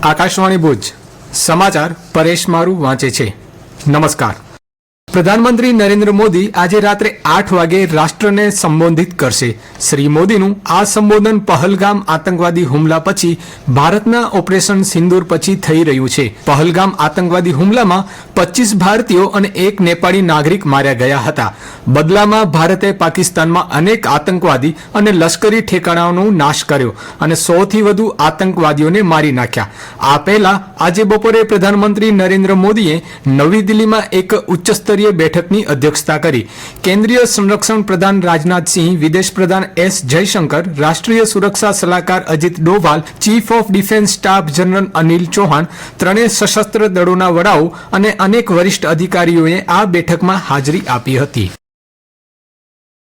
આકાશવાણી ભુજ સમાચાર પરેશ મારુ વાંચે છે। નમસ્કાર। પ્રધાનમંત્રી નરેન્દ્ર મોદી આજે રાત્રે 8 વાગે રાષ્ટ્રને સંબોધિત કરશે। શ્રી મોદીનું આ સંબોધન પહલગામ આતંકવાદી હુમલા પછી ભારતના ઓપરેશન સિંદૂર પછી થઈ રહ્યું છે। પહલગામ આતંકવાદી હુમલામાં 25 ભારતીયો અને એક નેપાળી નાગરિક માર્યા ગયા હતા। બદલામાં ભારતે પાકિસ્તાનમાં અનેક આતંકવાદી અને લશ્કરી ઠેકાણાઓનો નાશ કર્યો અને 100થી વધુ આતંકવાદીઓને મારી નાખ્યા। આ પહેલા આજે બપોરે પ્રધાનમંત્રી નરેન્દ્ર મોદીએ નવી દિલ્હીમાં એક ઉચ્ચસ્તરીય બેઠકની અધ્યક્ષતા કરી। કેન્દ્રીય સંરક્ષણ પ્રધાન રાજનાથસિંહ, વિદેશ પ્રધાન એસ જયશંકર, રાષ્ટ્રીય સુરક્ષા સલાહકાર Ajit Doval, chief of defence staff general Anil Chauhan, ત્રણેય સશસ્ત્ર દળોના વડાઓ અને અનેક વરિષ્ઠ અધિકારીઓએ આ બેઠકમાં હાજરી આપી હતી।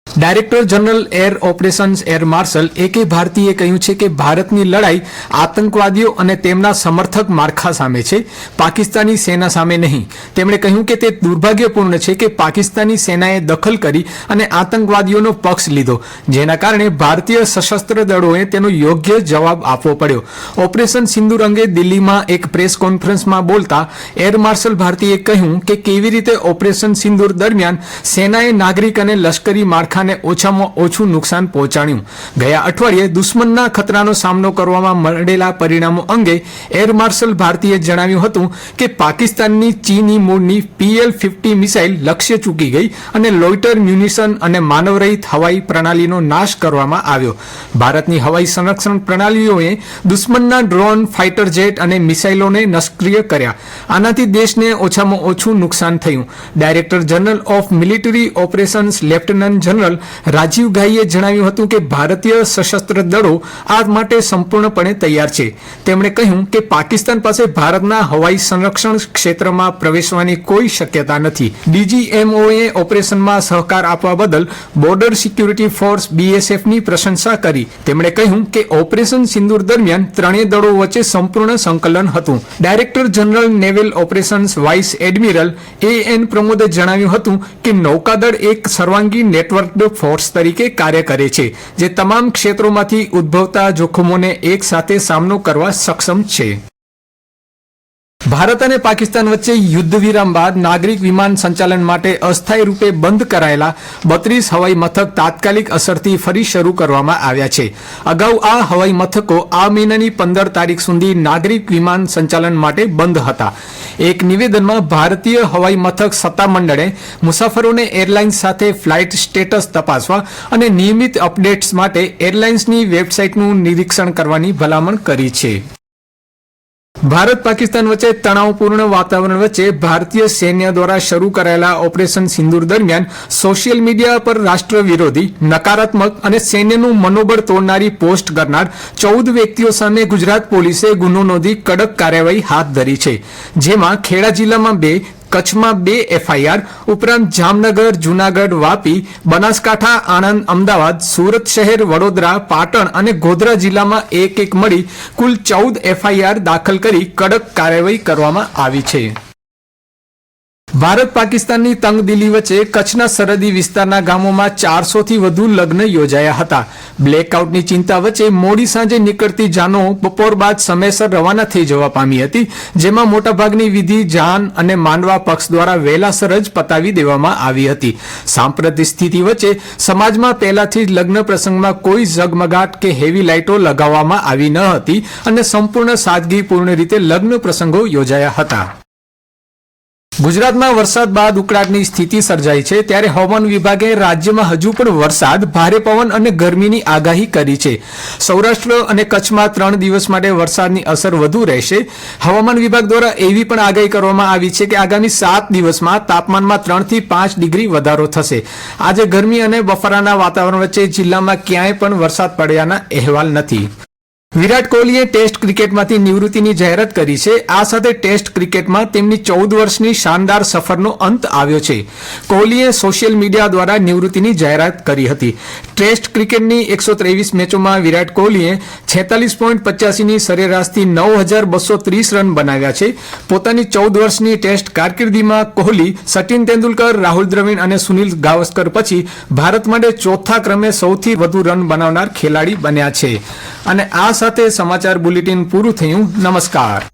Director general air operations air marshal A K. ભારતીએ કહ્યું છે કે ભારતની લડાઈ આતંકવાદીઓ અને તેમના સમર્થક માળખા સામે છે, પાકિસ્તાની સેના સામે નહીં। તેમણે કહ્યું કે તે દુર્ભાગ્યપૂર્ણ છે કે પાકિસ્તાની સેનાએ દખલ કરી અને આતંકવાદીઓનો પક્ષ લીધો, જેના કારણે ભારતીય સશસ્ત્ર દળોએ તેનો યોગ્ય જવાબ આપવો પડ્યો। ઓપરેશન સિંદૂર અંગે દિલ્હીમાં એક પ્રેસ કોન્ફરન્સમાં બોલતા એર માર્શલ ભારતીએ કહ્યું કે કેવી રીતે ઓપરેશન સિંદૂર દરમિયાન સેનાએ નાગરિક અને લશ્કરી માળખા ઓછામાં ઓછું નુકસાન પહોંચાડ્યું। ગયા અઠવાડિયે દુશ્મનના ખતરાનો સામનો કરવામાં મળેલા પરિણામો અંગે એર માર્શલ ભારતીએ જણાવ્યું હતું કે પાકિસ્તાનની ચીની મૂળની PL-50 મિસાઇલ લક્ષ્ય ચૂકી ગઈ અને લોઇટર મ્યુનિશન અને માનવરહિત હવાઈ પ્રણાલીનો નાશ કરવામાં આવ્યો। ભારતની હવાઈ સંરક્ષણ પ્રણાલીઓએ દુશ્મનના ડ્રોન, ફાઇટર જેટ અને મિસાઇલોને નિષ્ક્રિય કર્યા। આનાથી દેશને ઓછામાં ઓછું નુકસાન થયું। Director general of military operations lieutenant general Rajiv ઘાઈએ જણાવ્યું હતું કે ભારતીય સશસ્ત્ર દળો આ માટે સંપૂર્ણપણે તૈયાર છે। તેમણે કહ્યું કે પાકિસ્તાન પાસે ભારતના હવાઈ સંરક્ષણ ક્ષેત્રમાં પ્રવેશવાની કોઈ શક્યતા નથી। DGMOએ ઓપરેશનમાં સહકાર આપવા બદલ બોર્ડર સિક્યુરિટી ફોર્સ BSFની પ્રશંસા કરી। તેમણે કહ્યું કે ઓપરેશન સિંદૂર દરમિયાન ત્રણેય દળો વચ્ચે સંપૂર્ણ સંકલન હતું। Director general naval operations vice admiral AN પ્રમોદે જણાવ્યું હતું કે નૌકાદળ એક સર્વાંગી નેટવર્ક ફોર્સ તરીકે કાર્ય કરે છે, જે તમામ ક્ષેત્રોમાંથી ઉદ્ભવતા જોખમોને એક સાથે સામનો કરવા સક્ષમ છે। ભારત અને પાકિસ્તાન વચ્ચે યુદ્ધ વિરામ બાદ નાગરિક વિમાન સંચાલન માટે અસ્થાયી રૂપે બંધ કરાયેલા 32 હવાઈ મથક તાત્કાલિક અસરથી ફરી શરૂ કરવામાં આવ્યા છે। અગાઉ આ હવાઈ મથકો આ મહિનાની 15 તારીખ સુધી નાગરિક વિમાન સંચાલન માટે બંધ હતા। એક નિવેદનમાં ભારતીય હવાઈ મથક સત્તામંડળે મુસાફરોને એરલાઇન્સ સાથે ફ્લાઇટ સ્ટેટસ તપાસવા અને નિયમિત અપડેટ્સ માટે એરલાઇન્સની વેબસાઇટનું નિરીક્ષણ કરવાની ભલામણ કરી છે। ભારત પાકિસ્તાન વચ્ચે તણાવપૂર્ણ વાતાવરણ વચ્ચે ભારતીય સૈન્ય દ્વારા શરૂ કરાયેલા ઓપરેશન સિંદૂર દરમિયાન સોશિયલ મીડિયા પર રાષ્ટ્ર વિરોધી, નકારાત્મક અને સૈન્યનું મનોબળ તોડનારી પોસ્ટ કરનાર 14 વ્યક્તિઓ સામે ગુજરાત પોલીસે ગુનો નોંધી કડક કાર્યવાહી હાથ ધરી છે, જેમાં ખેડા જિલ્લામાં 2, કચ્છમાં 2 FIR ઉપરાંત જામનગર, જૂનાગઢ, વાપી, બનાસકાંઠા, આણંદ, અમદાવાદ, સુરત શહેર, વડોદરા, પાટણ અને ગોધરા જિલ્લામાં એક મળી કુલ 14 FIR દાખલ કરી કડક કાર્યવાહી કરવામાં આવી છે। ભારત પાકિસ્તાનની તંગદિલી વચ્ચે કચ્છના સરહદી વિસ્તારના ગામોમાં 400થી વધુ લગ્ન યોજાયા હતા। બ્લેકઆઉટની ચિંતા વચ્ચે મોડી સાંજે નીકળતી જાનો બપોર બાદ સમયસર રવાના થઈ જવા પામી હતી, જેમાં મોટાભાગની વિધિ જાન અને માંડવા પક્ષ દ્વારા વહેલાસર જ પતાવી દેવામાં આવી હતી। સાંપ્રતિક સ્થિતિ વચ્ચે સમાજમાં પહેલાથી જ લગ્ન પ્રસંગમાં કોઈ ઝગમગાટ કે હેવી લાઇટો લગાવવામાં આવી ન હતી અને સંપૂર્ણ સાદગીપૂર્ણ રીતે લગ્ન પ્રસંગો યોજાયા હતા। ગુજરાતમાં વરસાદ બાદ ઉકળાટની સ્થિતિ સર્જાઈ છે, ત્યારે હવામાન વિભાગે રાજ્યમાં હજુ પણ વરસાદ, ભારે પવન અને ગરમીની આગાહી કરી છે। સૌરાષ્ટ્ર અને કચ્છમાં 3 દિવસ માટે વરસાદની અસર વધુ રહેશે। હવામાન વિભાગ દ્વારા એવી પણ આગાહી કરવામાં આવી છે કે આગામી 7 દિવસમાં તાપમાનમાં 3 થી 5 ડિગ્રી વધારો થશે। આજે ગરમી અને બફારાના વાતાવરણ વચ્ચે જિલ્લામાં ક્યાંય પણ વરસાદ પડ્યાના અહેવાલ નથી। વિરાટ કોહલીએ ટેસ્ટ ક્રિકેટમાંથી નિવૃત્તિની જાહેરાત કરી છે। આ સાથે ટેસ્ટ ક્રિકેટમાં તેમની 14 વર્ષની શાનદાર સફરનો અંત આવ્યો છે। કોહલીએ સોશિયલ મીડિયા દ્વારા નિવૃત્તિની જાહેરાત કરી હતી। ટેસ્ટ ક્રિકેટની 123 મેચોમાં વિરાટ કોહલીએ 46.85ની સરેરાશથી 9,230 રન બનાવ્યા છે। પોતાની 14 વર્ષની ટેસ્ટ કારકિર્દીમાં કોહલી સચિન તેંડુલકર, રાહુલ દ્રવિડ અને સુનિલ ગાવસ્કર પછી ભારત માટે ચોથા ક્રમે સૌથી વધુ રન બનાવનાર ખેલાડી બન્યા છે અને આ સાથે સમાચાર બુલેટિન પૂરું થયું. નમસ્કાર.